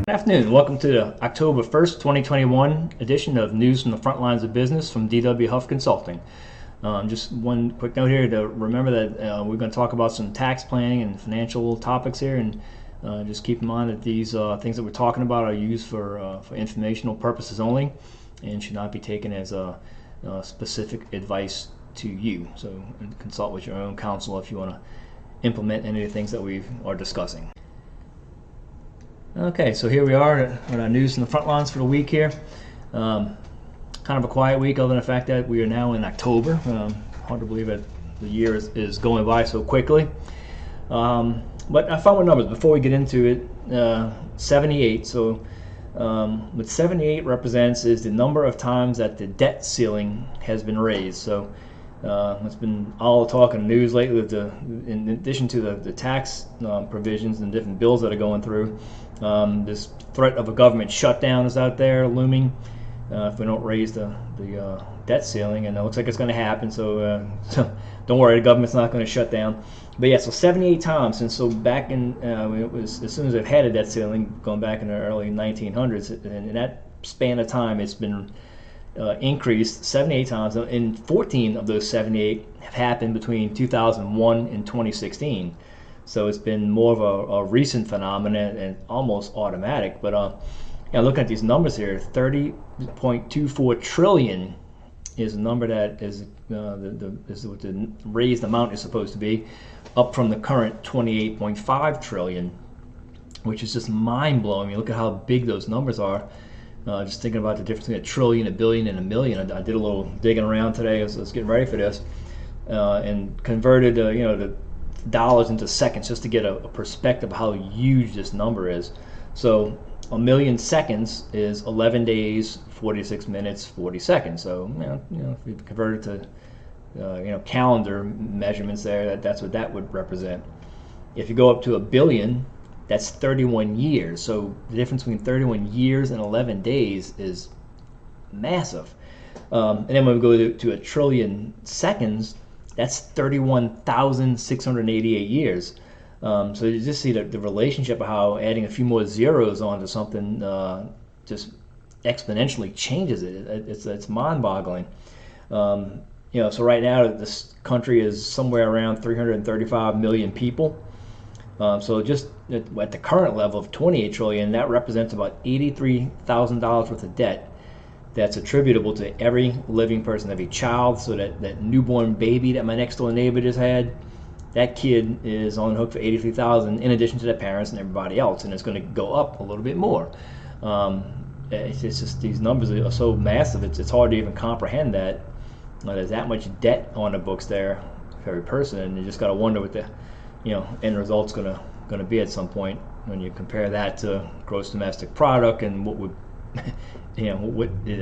Good afternoon. Welcome to the October 1st, 2021 edition of News from the Front Lines of Business from DW Huff Consulting. Just one quick note here to remember that we're going to talk about some tax planning and financial topics here, and just keep in mind that these things that we're talking about are used for informational purposes only and should not be taken as specific advice to you. So consult with your own counsel if you want to implement any of the things that we are discussing. Okay, so here we are on our news from the front lines for the week here. Kind of a quiet week, other than the fact that we are now in October. Hard to believe that the year is going by so quickly. But I found my numbers before we get into it. 78. So what 78 represents is the number of times that the debt ceiling has been raised. So it's been all talk in the news lately with in addition to the tax provisions and different bills that are going through. This threat of a government shutdown is out there looming if we don't raise the debt ceiling, and it looks like it's going to happen. So don't worry, the government's not going to shut down. But yeah, so 78 times since back in it was as soon as they've had a debt ceiling, going back in the early 1900s, and in that span of time, it's been increased 78 times, and 14 of those 78 have happened between 2001 and 2016. So it's been more of a recent phenomenon and almost automatic. But looking at these numbers here, 30.24 trillion is a number that is what the raised amount is supposed to be, up from the current 28.5 trillion, which is just mind-blowing. You look at how big those numbers are. Just thinking about the difference between a trillion, a billion, and a million. I did a little digging around today. I was getting ready for this, and converted the dollars into seconds just to get a perspective of how huge this number is. So a million seconds is 11 days, 46 minutes, 40 seconds. So if you convert it to calendar measurements there, that's what that would represent. If you go up to a billion, that's 31 years. So the difference between 31 years and 11 days is massive. And then when we go to a trillion seconds, that's 31,688 years. So you just see the relationship of how adding a few more zeros onto something just exponentially changes it. It's mind-boggling. So right now this country is somewhere around 335 million people. So just at the current level of 28 trillion, that represents about $83,000 worth of debt that's attributable to every living person, every child. So that newborn baby that my next door neighbor just had, that kid is on the hook for $83,000 in addition to their parents and everybody else, and it's going to go up a little bit more. It's just these numbers are so massive, it's hard to even comprehend that there's that much debt on the books there for every person, and you just got to wonder what the end result's going to be at some point when you compare that to gross domestic product and what would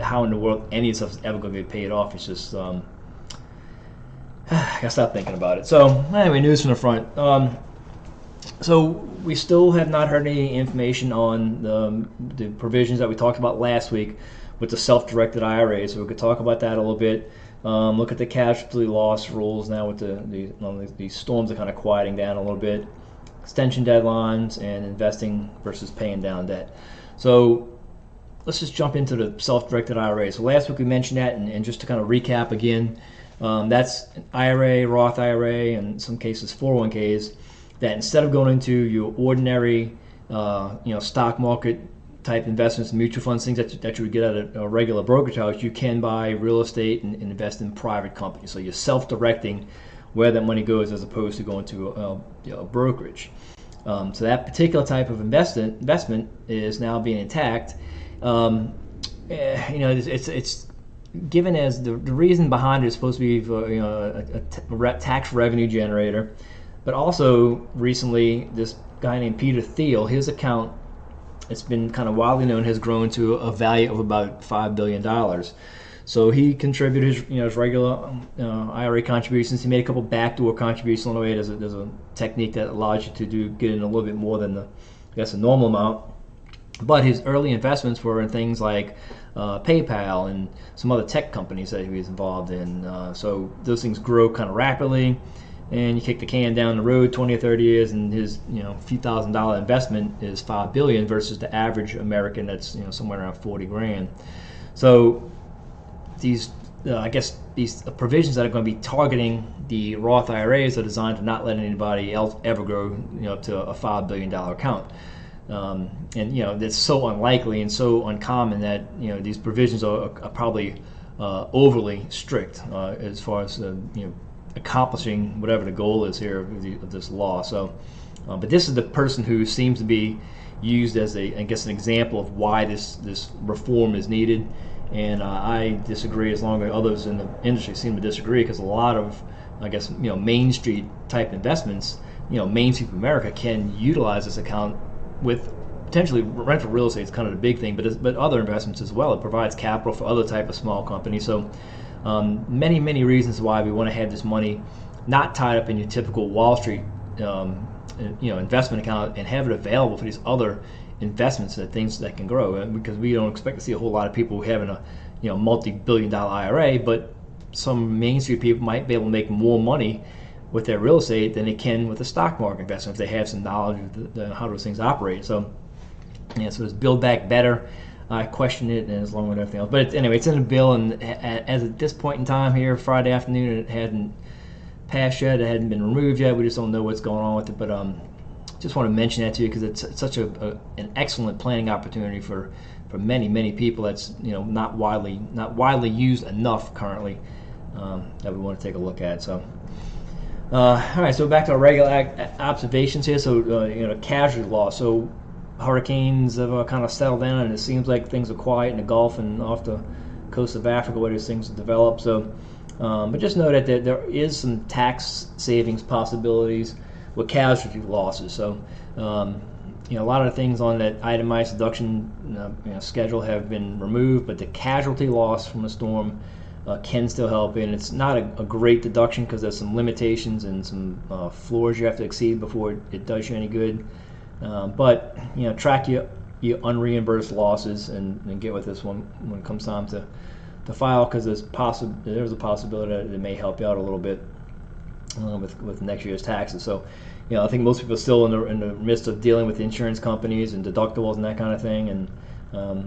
how in the world any of this stuff is ever going to be paid off. It's just I gotta stop thinking about it. So anyway, news from the front. So we still have not heard any information on the provisions that we talked about last week with the self-directed IRA. So we could talk about that a little bit. Look at the casualty loss rules now with the storms are kind of quieting down a little bit. Extension deadlines and investing versus paying down debt. So let's just jump into the self-directed IRA. So last week we mentioned that, and just to kind of recap again, that's an IRA, Roth IRA, and in some cases 401ks, that instead of going into your ordinary stock market type investments, mutual funds, things that you would get at a regular brokerage house, you can buy real estate and invest in private companies. So you're self-directing where that money goes as opposed to going to a brokerage. So that particular type of investment is now being attacked. It's given as the reason behind it is supposed to be for a tax revenue generator, but also recently this guy named Peter Thiel, his account, it's been kind of widely known, has grown to a value of about $5 billion. So he contributed his regular IRA contributions. He made a couple backdoor contributions on the way. There's a technique that allows you to get in a little bit more than a normal amount. But his early investments were in things like PayPal and some other tech companies that he was involved in. So those things grow kind of rapidly. and you kick the can down the road 20 or 30 years, and his few $1,000 investment is $5 billion versus the average American that's somewhere around 40 grand. So these I guess these provisions that are going to be targeting the Roth IRAs are designed to not let anybody else ever grow up to a $5 billion account. And that's so unlikely and so uncommon that these provisions are probably overly strict as far as accomplishing whatever the goal is here of this law. So, but this is the person who seems to be used as an example of why this reform is needed. And I disagree, as long as others in the industry seem to disagree, because a lot of, Main Street type investments, Main Street America can utilize this account with potentially rental real estate is kind of the big thing, but other investments as well. It provides capital for other type of small companies. So many reasons why we want to have this money not tied up in your typical Wall Street investment account, and have it available for these other investments, things that can grow. Because we don't expect to see a whole lot of people having a multi-billion-dollar IRA, but some Main Street people might be able to make more money with their real estate than they can with a stock market investment if they have some knowledge of how those things operate. So so it's Build Back Better. I question it, and as long with everything else. But anyway, it's in the bill, and as at this point in time here, Friday afternoon, it hadn't passed yet. It hadn't been removed yet. We just don't know what's going on with it. But just want to mention that to you because it's such an excellent planning opportunity for many people. That's not widely used enough currently, that we want to take a look at. So all right, so back to our regular observations here. So casualty loss. So hurricanes have kind of settled down, and it seems like things are quiet in the Gulf and off the coast of Africa where these things have developed. So but just know that there is some tax savings possibilities with casualty losses. So a lot of the things on that itemized deduction schedule have been removed, but the casualty loss from a storm can still help. And it's not a great deduction because there's some limitations and some floors you have to exceed before it does you any good. But track your unreimbursed losses and get with this one when it comes time to file, because there's a possibility that it may help you out a little bit with next year's taxes. So I think most people are still in the midst of dealing with insurance companies and deductibles and that kind of thing, and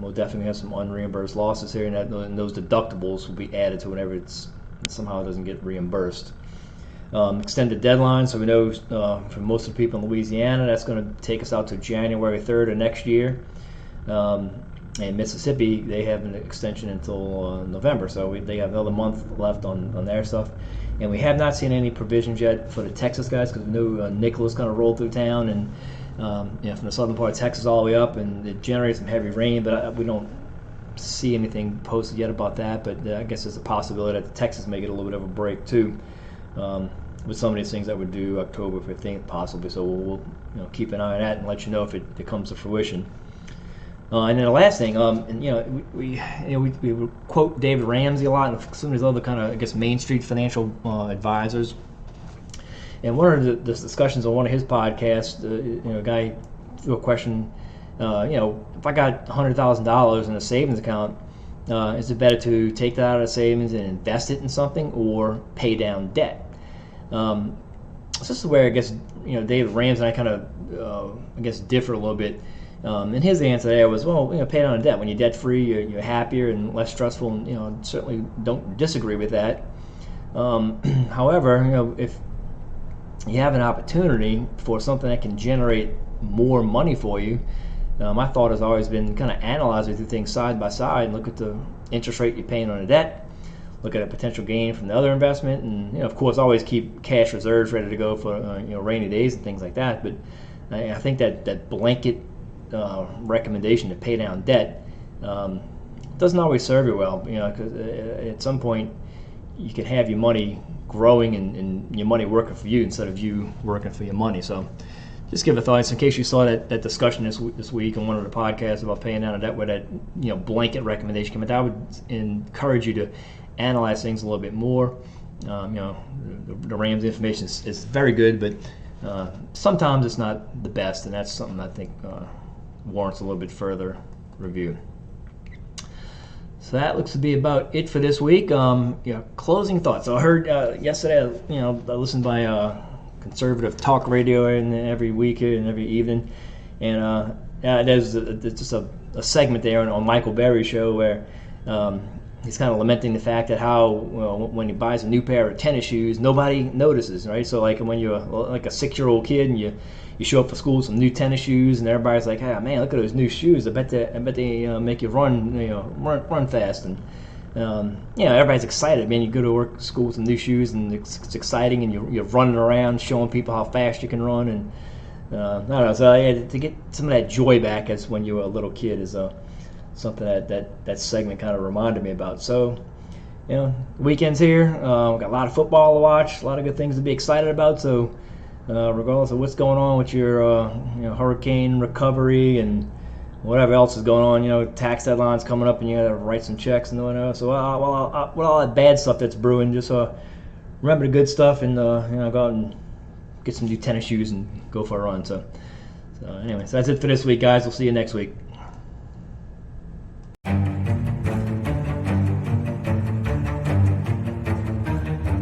we'll definitely have some unreimbursed losses here, and those deductibles will be added to whenever it somehow doesn't get reimbursed. Extended deadline, so we know for most of the people in Louisiana, that's going to take us out to January 3rd of next year. And Mississippi, they have an extension until November, so they have another month left on their stuff. And we have not seen any provisions yet for the Texas guys, because we know Nicholas kind of rolled through town, and from the southern part of Texas all the way up, and it generated some heavy rain, but we don't see anything posted yet about that. But I guess there's a possibility that Texas may get a little bit of a break too, with some of these things that would do October 15th possibly. So we'll keep an eye on that and let you know if it comes to fruition. And then the last thing, we quote David Ramsey a lot, and some of these other kind of, Main Street financial advisors. And one of the discussions on one of his podcasts, a guy threw a question, if I got $100,000 in a savings account, is it better to take that out of savings and invest it in something, or pay down debt? So this is where David Ramsey and I kind of differ a little bit. And his answer there was, pay down debt. When you're debt free, you're happier and less stressful, and certainly don't disagree with that. However, if you have an opportunity for something that can generate more money for you, my thought has always been kind of analyze the two things side by side and look at the interest rate you're paying on the debt, look at a potential gain from the other investment, and of course always keep cash reserves ready to go for rainy days and things like that. But I think that blanket recommendation to pay down debt doesn't always serve you well, because at some point you can have your money growing and your money working for you instead of you working for your money. So just give a thought in case you saw that discussion this week on one of the podcasts about paying down debt where that blanket recommendation came out. I would encourage you to analyze things a little bit more. The Rams information is very good, but sometimes it's not the best, and that's something I think warrants a little bit further review. So that looks to be about it for this week. Closing thoughts. So I heard yesterday, I listened by conservative talk radio every week and every evening, and there's just a segment there on Michael Berry's show where he's kind of lamenting the fact that how when he buys a new pair of tennis shoes, nobody notices, right? So like when you're like a 6-year-old kid and you show up for school with some new tennis shoes, and everybody's like, "Hey, man, look at those new shoes! I bet they make you run fast." And everybody's excited. Man, you go to work, school with some new shoes, and it's exciting, and you're running around showing people how fast you can run. And I don't know. So to get some of that joy back as when you were a little kid is something that segment kind of reminded me about. So, weekend's here. We've got a lot of football to watch, a lot of good things to be excited about. So, regardless of what's going on with your hurricane recovery and whatever else is going on, tax deadline's coming up and you got to write some checks and whatnot. So, with all that bad stuff that's brewing, just remember the good stuff and go out and get some new tennis shoes and go for a run. So anyway, so that's it for this week, guys. We'll see you next week.